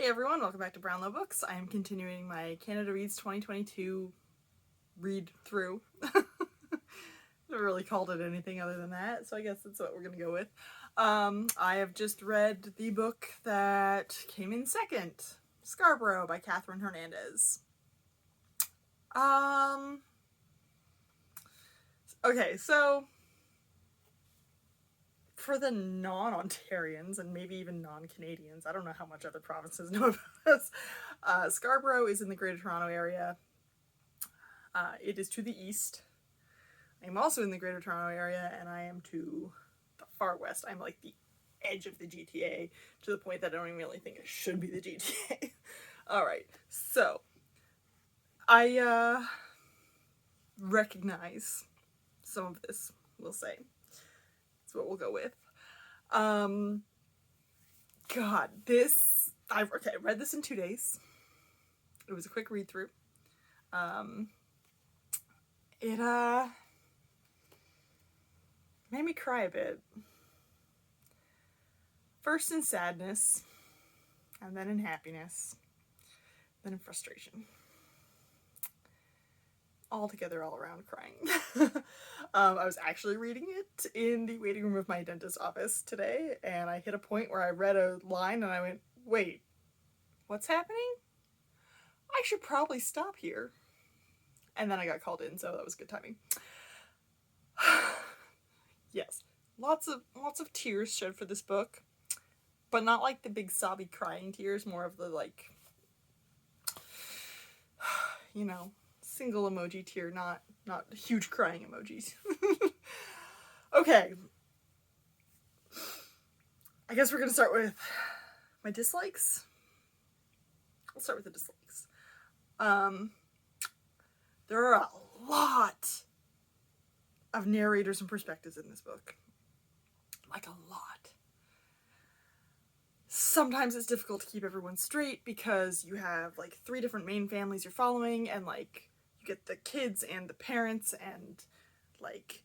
everyone, welcome back to Brownlow Books. I am continuing my Canada Reads 2022 read through. Never really called it anything other than that, so I guess that's what we're gonna go with. I have just read the book that came in second, Scarborough by Catherine Hernandez. Okay, so for the non-Ontarians and maybe even non-Canadians, I don't know how much other provinces know about this, Scarborough is in the Greater Toronto Area. It is to the east. I'm also in the Greater Toronto Area, and I am to the far west. I'm like the edge of the GTA, to the point that I don't even really think it should be the GTA. Alright, so I recognize some of this, we'll say. That's what we'll go with. God, I read this in 2 days. It was a quick read through. It made me cry a bit. First in sadness, and then in happiness, then in frustration. All together, all around crying. I was actually reading it in the waiting room of my dentist's office today, and I hit a point where I read a line and I went, wait, what's happening? I should probably stop here. And then I got called in, so that was good timing. Yes, lots of tears shed for this book, but not like the big sobby crying tears, more of the like, you know, single emoji tear, not huge crying emojis. Okay. I guess we're gonna start with my dislikes. I'll start with the dislikes. There are a lot of narrators and perspectives in this book. Like a lot. Sometimes it's difficult to keep everyone straight because you have like 3 different main families you're following, and like you get the kids and the parents and like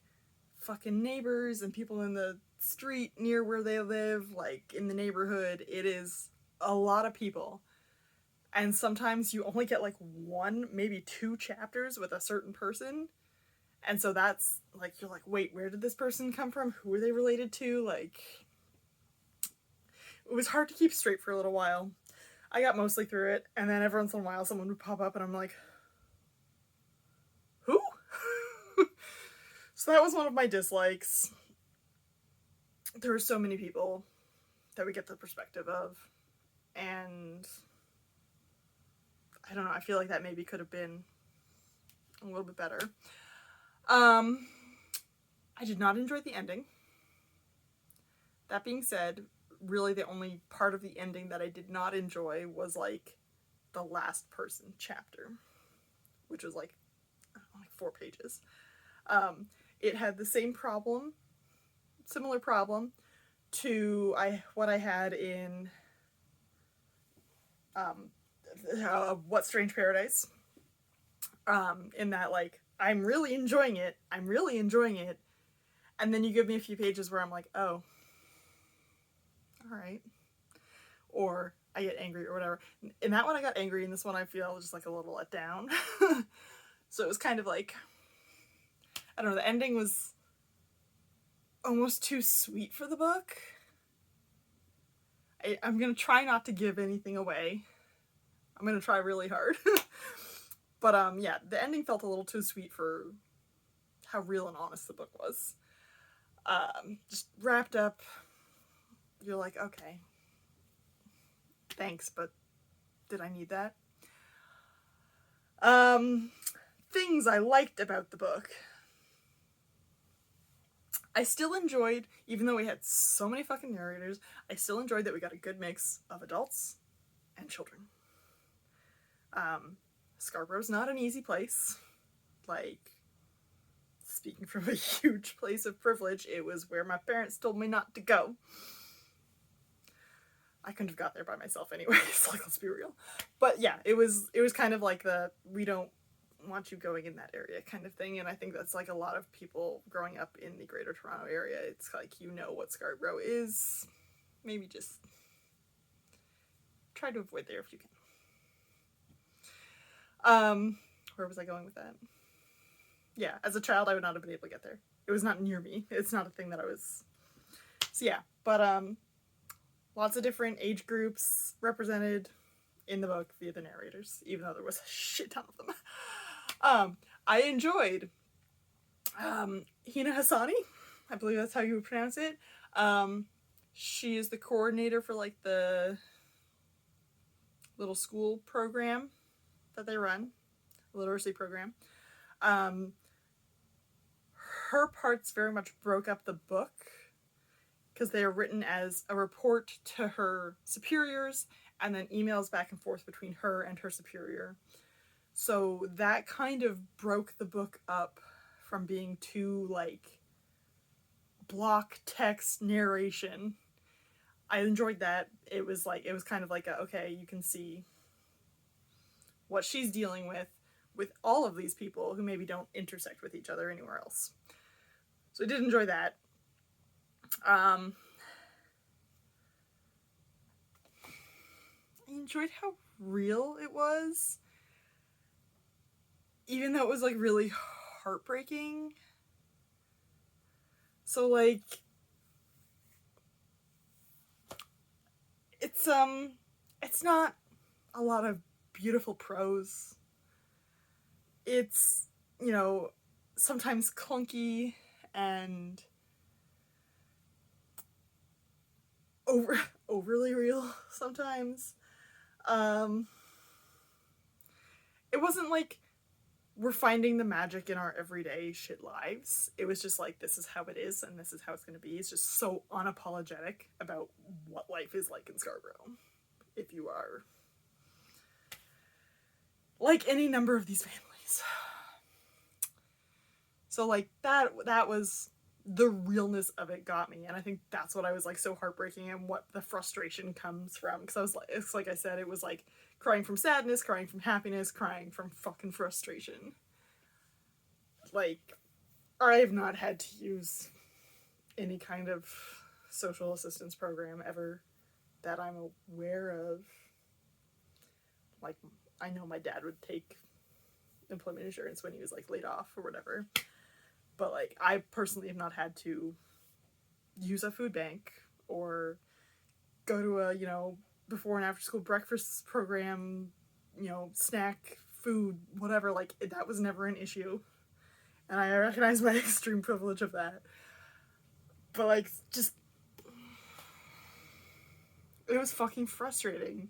fucking neighbors and people in the street near where they live, like in the neighborhood. It is a lot of people. And sometimes you only get like 1, maybe 2 chapters with a certain person. And so that's like, you're like, wait, where did this person come from? Who are they related to? Like, it was hard to keep straight for a little while. I got mostly through it, and then every once in a while someone would pop up and I'm like, who? So that was one of my dislikes. There are so many people that we get the perspective of, and I don't know, I feel like that maybe could have been a little bit better. I did not enjoy the ending. That being said, really the only part of the ending that I did not enjoy was like the last person chapter, which was like 4 pages. It had the same problem, similar problem to what I had in What Strange Paradise. In that, like, I'm really enjoying it, and then you give me a few pages where I'm like, oh, alright. Or I get angry or whatever. In that one I got angry, in this one I feel just like a little let down. So it was kind of like, I don't know, the ending was almost too sweet for the book. I'm gonna try not to give anything away. I'm gonna try really hard. But yeah, the ending felt a little too sweet for how real and honest the book was. Just wrapped up, you're like, okay, thanks, but did I need that? Things I liked about the book. I still enjoyed, even though we had so many fucking narrators, I still enjoyed that we got a good mix of adults and children. Scarborough's not an easy place. Like, speaking from a huge place of privilege, it was where my parents told me not to go. I couldn't have got there by myself anyways, like, let's be real. But yeah, it was kind of like the, we don't want you going in that area kind of thing, and I think that's like a lot of people growing up in the Greater Toronto Area. It's like, you know what Scarborough is. Maybe just try to avoid there if you can. Where was I going with that? Yeah, as a child, I would not have been able to get there. It was not near me. It's not a thing that I was... So yeah, but lots of different age groups represented in the book via the narrators, even though there was a shit ton of them. I enjoyed Hina Hassani. I believe that's how you would pronounce it. She is the coordinator for like the little school program that they run, literacy program. Her parts very much broke up the book because they are written as a report to her superiors and then emails back and forth between her and her superior. So that kind of broke the book up from being too like block text narration. I enjoyed that. It was kind of like okay, you can see what she's dealing with all of these people who maybe don't intersect with each other anywhere else. So I did enjoy that. I enjoyed how real it was, even though it was like really heartbreaking. So like it's not a lot of beautiful prose. It's, you know, sometimes clunky and overly real sometimes. It wasn't like we're finding the magic in our everyday shit lives. It was just like, this is how it is and this is how it's going to be. It's just so unapologetic about what life is like in Scarborough. If you are like any number of these families. So like that was the realness of it got me, and I think that's what I was like so heartbreaking and what the frustration comes from, because I was like, it's like I said, it was like crying from sadness, crying from happiness, crying from fucking frustration. Like, I have not had to use any kind of social assistance program ever that I'm aware of. Like, I know my dad would take employment insurance when he was like laid off or whatever, but like I personally have not had to use a food bank or go to a, you know, before and after school breakfast program, you know, snack, food, whatever. Like that was never an issue, and I recognize my extreme privilege of that. But like, just it was fucking frustrating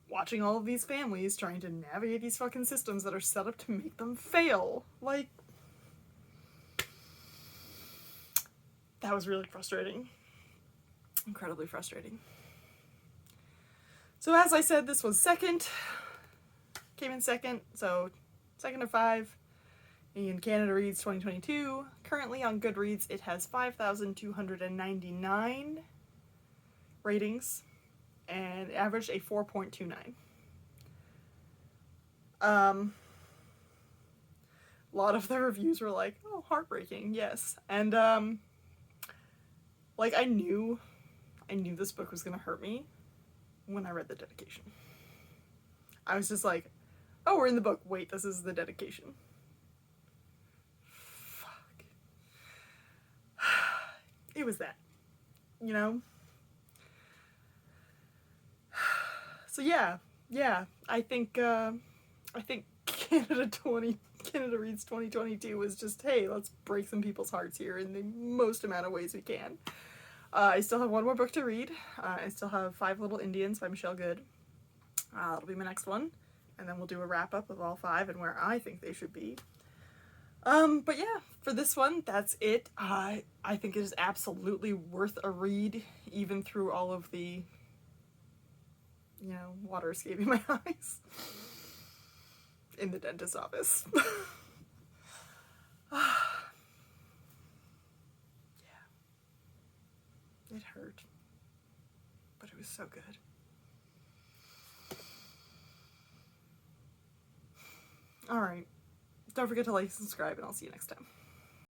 watching all of these families trying to navigate these fucking systems that are set up to make them fail. Like, that was really frustrating. Incredibly frustrating. So as I said, this was second. Came in second, so second of 5 in Canada Reads 2022. Currently on Goodreads, it has 5,299 ratings and averaged a 4.29. A lot of the reviews were like, oh, heartbreaking, yes. And like I knew this book was gonna hurt me when I read the dedication. I was just like, oh, we're in the book. Wait, this is the dedication. Fuck. It was that, you know? So yeah, I think Canada Reads 2022 was just, hey, let's break some people's hearts here in the most amount of ways we can. I still have one more book to read. I still have 5 Little Indians by Michelle Good. That'll be my next one. And then we'll do a wrap-up of all 5 and where I think they should be. But yeah, for this one, that's it. I think it is absolutely worth a read, even through all of the, you know, water escaping my eyes in the dentist's office. Yeah. It hurt. But it was so good. Alright. Don't forget to like and subscribe, and I'll see you next time.